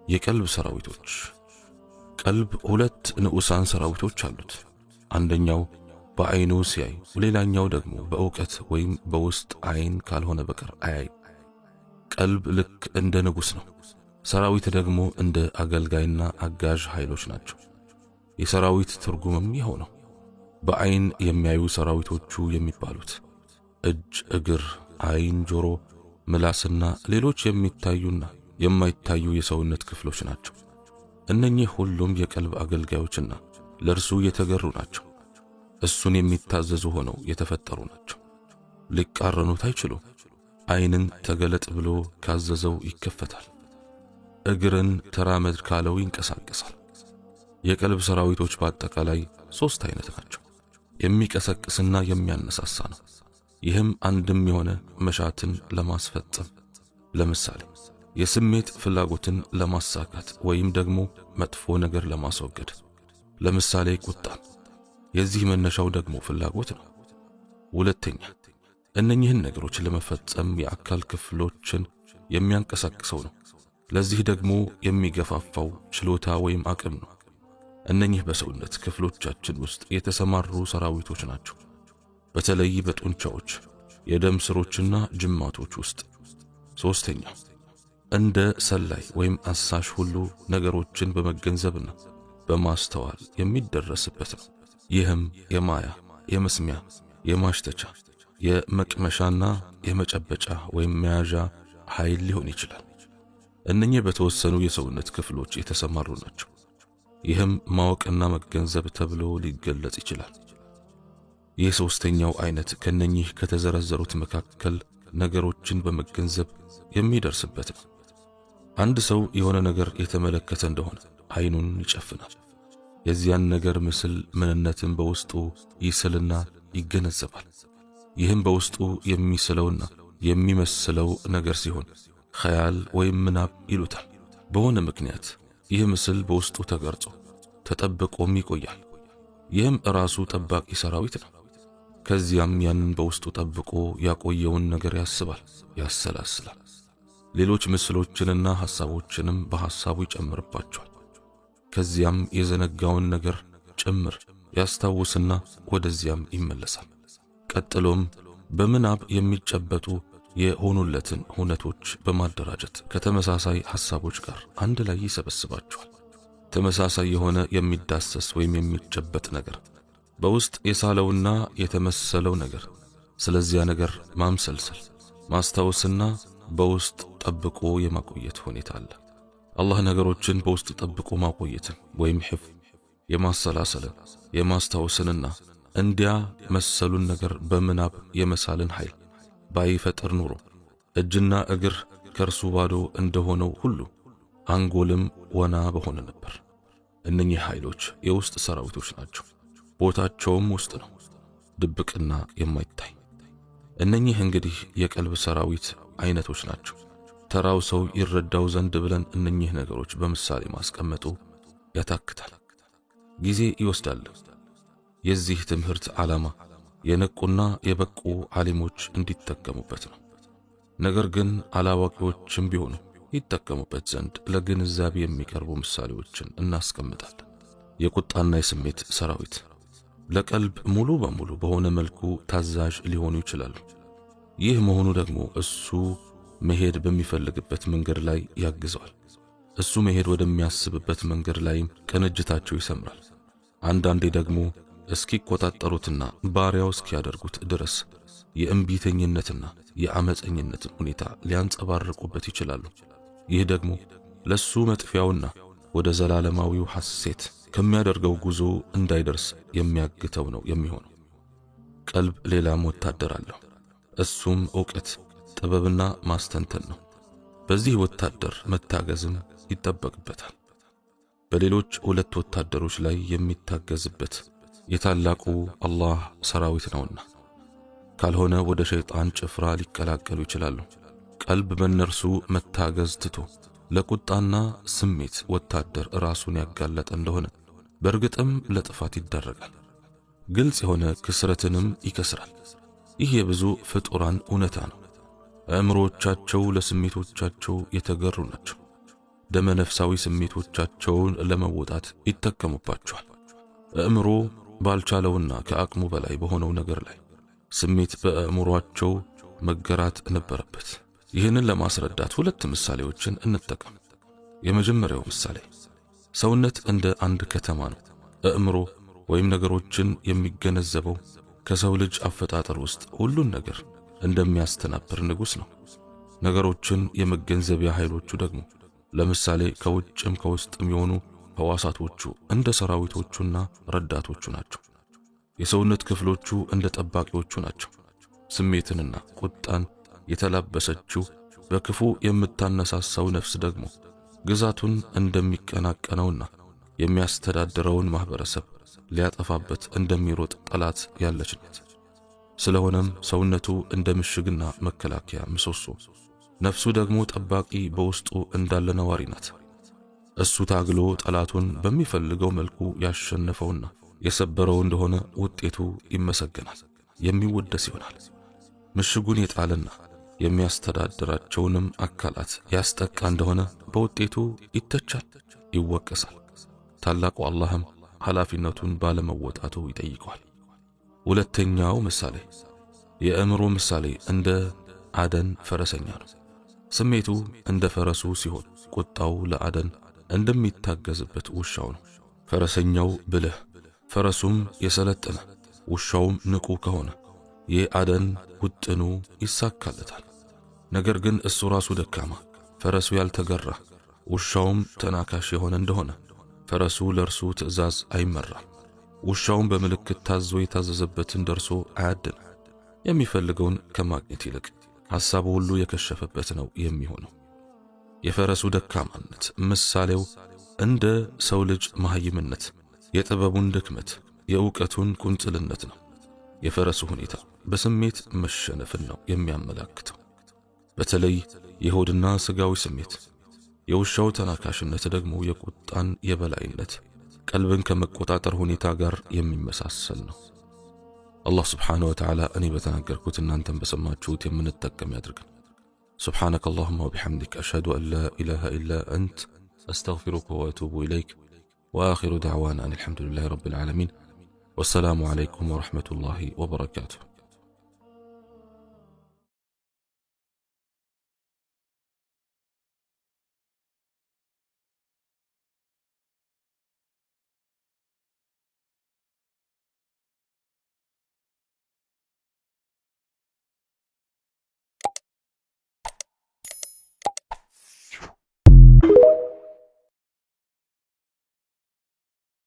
የቀልብ ሰራዊቶች። ቀልብ ሁለት ንዑሳን ሰራዊቶች አሉት። አንደኛው በአይኑ ሲያይ፣ ሌላኛው ደግሞ በእውቀት ወይም በውስጥ አይን ካልሆነ በቀር አያይ። ቀልብ ልክ እንደ ንጉስ ነው። ሰራዊት ደግሞ እንደ አገልጋይና አጋዥ ኃይሎች ናቸው። የሰራዊት ትርጉምም ይኸው ነው። በአይን የሚያዩ ሰራዊቶቹ የሚባሉት እጅ፣ እግር፣ አይን፣ ጆሮ፣ ምላስና ሌሎች የሚታዩና የማይታዩ የሰውነት ክፍሎች ናቸው። እነኚህ ሁሉም የቀልብ አገልጋዮችና ለእርሱ የተገሩ ናቸው። እሱን የሚታዘዙ ሆነው የተፈጠሩ ናቸው። ሊቃረኑት አይችሉም። አይንን ተገለጥ ብሎ ካዘዘው ይከፈታል። እግርን ተራመድ ካለው ይንቀሳቀሳል። የቀልብ ሰራዊቶች በአጠቃላይ 3 አይነት ናቸው። የሚቀሰቅስና የሚያነሳሳ ነው። ይህም አንድም የሆነ መሻትን ለማስፈጸም፣ ለምሳሌ የስሜት ፍላጎትን ለማሳካት ወይም ደግሞ መጥፎ ነገር ለማስወገድ፣ ለምሳሌ ቁጣን። የዚህ መነሻው ደግሞ ፍላጎት ነው። ሁለተኛ፣ እነኚህን ነገሮች ለመፈጸም የአካል ክፍሎችን የሚያንቀሳቅሰው ነው። ለዚህ ደግሞ የሚገፋፋው ችሎታ ወይም አቅም ነው። እነኚህ በሰውነት ክፍሎቻችን ውስጥ የተሰማሩ ሰራዊቶች ናቸው። በተለይ በጡንቻዎች፣ የደም ስሮችና ጅማቶች ውስጥ። ሶስተኛ፣ እንደ ሰላይ ወይም አሳሽ ሁሉ ነገሮችን በመገንዘብና በማስተዋል የሚደረስበት ነው። ይህም የማያ፣ የመስሚያ፣ የማሽተቻ፣ የመቅመሻና የመጨበጫ ወይም መያዣ ኃይል ሊሆን ይችላል። እነኚህ በተወሰኑ የሰውነት ክፍሎች የተሰማሩ ናቸው። ይህም ማወቅና መገንዘብ ተብሎ ሊገለጽ ይችላል። ይህ ሶስተኛው አይነት ከነኚህ ከተዘረዘሩት መካከል ነገሮችን በመገንዘብ የሚደርስበት ነው። አንድ ሰው የሆነ ነገር የተመለከተ እንደሆነ አይኑን ይጨፍናል። የዚያን ነገር ምስል ምንነትን በውስጡ ይስልና ይገነዘባል። ይህም በውስጡ የሚስለውና የሚመስለው ነገር ሲሆን ኸያል ወይም ምናብ ይሉታል። በሆነ ምክንያት ይህ ምስል በውስጡ ተቀርጾ ተጠብቆም ይቆያል። ይህም ራሱ ጠባቂ ሰራዊት ነው። ከዚያም ያንን በውስጡ ጠብቆ ያቆየውን ነገር ያስባል፣ ያሰላስላል። ሌሎች ምስሎችንና ሐሳቦችንም በሐሳቡ ይጨምርባቸዋል። ከዚያም የዘነጋውን ነገር ጭምር ያስታውስና ወደዚያም ይመለሳል። ቀጥሎም በምናብ የሚጨበጡ የሆኑለትን ሁነቶች በማደራጀት ከተመሳሳይ ሐሳቦች ጋር አንድ ላይ ይሰበስባቸዋል። ተመሳሳይ የሆነ የሚዳሰስ ወይም የሚጨበጥ ነገር በውስጥ የሳለውና የተመሰለው ነገር፣ ስለዚያ ነገር ማምሰልሰል፣ ማስታወስና በውስጥ ጠብቆ የማቆየት ሁኔታ አለ። አላህ ነገሮችን በውስጥ ጠብቆ ማቆየትን ወይም ሒፍዝ፣ የማሰላሰልን፣ የማስታወስንና እንዲያ መሰሉን ነገር በምናብ የመሳልን ኃይል ባይፈጥር ኑሮ እጅና እግር ከእርሱ ባዶ እንደሆነው ሁሉ አንጎልም ወና በሆነ ነበር። እነኚህ ኃይሎች የውስጥ ሰራዊቶች ናቸው። ቦታቸውም ውስጥ ነው፣ ድብቅና የማይታይ። እነኚህ እንግዲህ የቀልብ ሰራዊት አይነቶች ናቸው። ተራው ሰው ይረዳው ዘንድ ብለን እነኚህ ነገሮች በምሳሌ ማስቀመጡ ያታክታል፣ ጊዜ ይወስዳል። የዚህ ትምህርት ዓላማ የነቁና የበቁ ዓሊሞች እንዲጠቀሙበት ነው። ነገር ግን አላዋቂዎችም ቢሆኑ ይጠቀሙበት ዘንድ ለግንዛቤ የሚቀርቡ ምሳሌዎችን እናስቀምጣለን። የቁጣና የስሜት ሰራዊት ለቀልብ ሙሉ በሙሉ በሆነ መልኩ ታዛዥ ሊሆኑ ይችላሉ። ይህ መሆኑ ደግሞ እሱ መሄድ በሚፈልግበት መንገድ ላይ ያግዘዋል። እሱ መሄድ ወደሚያስብበት መንገድ ላይም ቅንጅታቸው ይሰምራል። አንዳንዴ ደግሞ እስኪቆጣጠሩትና ባሪያው እስኪያደርጉት ድረስ የእምቢተኝነትና የአመፀኝነትን ሁኔታ ሊያንጸባርቁበት ይችላሉ። ይህ ደግሞ ለሱ መጥፊያውና ወደ ዘላለማዊው ሐሴት ከሚያደርገው ጉዞ እንዳይደርስ የሚያግተው ነው የሚሆነው። ቀልብ ሌላም ወታደር አለው። እሱም ዕውቀት፣ ጥበብና ማስተንተን ነው። በዚህ ወታደር መታገዝም ይጠበቅበታል። በሌሎች 2 ወታደሮች ላይ የሚታገዝበት የታላቁ አላህ ሰራዊት ነውና። ካልሆነ ወደ ሸይጣን ጭፍራ ሊቀላቀሉ ይችላሉ። ቀልብ በእነርሱ መታገዝ ትቶ ለቁጣና ስሜት ወታደር ራሱን ያጋለጠ እንደሆነ በእርግጥም ለጥፋት ይዳረጋል። ግልጽ የሆነ ክስረትንም ይከስራል። ይህ የብዙ ፍጡራን እውነታ ነው። አእምሮዎቻቸው ለስሜቶቻቸው የተገሩ ናቸው። ደመ ነፍሳዊ ስሜቶቻቸውን ለመወጣት ይጠቀሙባቸዋል። አእምሮ ባልቻለውና ከአቅሙ በላይ በሆነው ነገር ላይ ስሜት በአእምሮአቸው መገራት ነበረበት። ይህንን ለማስረዳት ሁለት ምሳሌዎችን እንጠቀም። የመጀመሪያው ምሳሌ ሰውነት እንደ አንድ ከተማ ነው። አእምሮ ወይም ነገሮችን የሚገነዘበው ከሰው ልጅ አፈጣጠር ውስጥ ሁሉን ነገር እንደሚያስተናብር ንጉሥ ነው። ነገሮችን የመገንዘቢያ ኃይሎቹ ደግሞ ለምሳሌ ከውጭም ከውስጥም የሆኑ ሕዋሳቶቹ እንደ ሰራዊቶቹና ረዳቶቹ ናቸው። የሰውነት ክፍሎቹ እንደ ጠባቂዎቹ ናቸው። ስሜትንና ቁጣን የተላበሰችው በክፉ የምታነሳሳው ነፍስ ደግሞ ግዛቱን እንደሚቀናቀነውና የሚያስተዳድረውን ማህበረሰብ ሊያጠፋበት እንደሚሮጥ ጠላት ያለች ናት። ስለሆነም ሰውነቱ እንደ ምሽግና መከላከያ ምሰሶ፣ ነፍሱ ደግሞ ጠባቂ በውስጡ እንዳለ ነዋሪ ናት። እሱ ታግሎ ጠላቱን በሚፈልገው መልኩ ያሸነፈውና የሰበረው እንደሆነ ውጤቱ ይመሰገናል፣ የሚወደስ ይሆናል። ምሽጉን የጣለና የሚያስተዳድራቸውንም አካላት ያስጠቃ እንደሆነ በውጤቱ ይተቻል፣ ይወቀሳል። ታላቁ አላህም ኃላፊነቱን ባለመወጣቱ ይጠይቀዋል። ሁለተኛው ምሳሌ የአእምሮ ምሳሌ እንደ አደን ፈረሰኛ ነው። ስሜቱ እንደ ፈረሱ ሲሆን ቁጣው ለአደን እንደሚታገዝበት ውሻው ነው። ፈረሰኛው ብልህ፣ ፈረሱም የሰለጠነ፣ ውሻውም ንቁ ከሆነ የአደን ውጥኑ ይሳካለታል። ነገር ግን እሱ ራሱ ደካማ፣ ፈረሱ ያልተገራ፣ ውሻውም ተናካሽ የሆነ እንደሆነ ፈረሱ ለእርሱ ትዕዛዝ አይመራም። ውሻውም በምልክት ታዞ የታዘዘበትን ደርሶ አያድን። የሚፈልገውን ከማግኘት ይልቅ ሐሳቡ ሁሉ የከሸፈበት ነው የሚሆነው። የፈረሱ ደካማነት ምሳሌው እንደ ሰው ልጅ መሃይምነት፣ የጥበቡን ድክመት፣ የእውቀቱን ቁንጽልነት ነው። የፈረሱ ሁኔታ በስሜት መሸነፍን ነው የሚያመላክተው፣ በተለይ የሆድና ስጋዊ ስሜት። የውሻው ተናካሽነት ደግሞ የቁጣን የበላይነት፣ ቀልብን ከመቆጣጠር ሁኔታ ጋር የሚመሳሰል ነው። አላህ ስብሓነሁ ወተዓላ እኔ በተናገርኩት እናንተም በሰማችሁት የምንጠቀም ያድርገን። سبحانك اللهم وبحمدك أشهد أن لا إله إلا أنت أستغفرك وأتوب إليك وآخر دعوانا أن الحمد لله رب العالمين والسلام عليكم ورحمة الله وبركاته.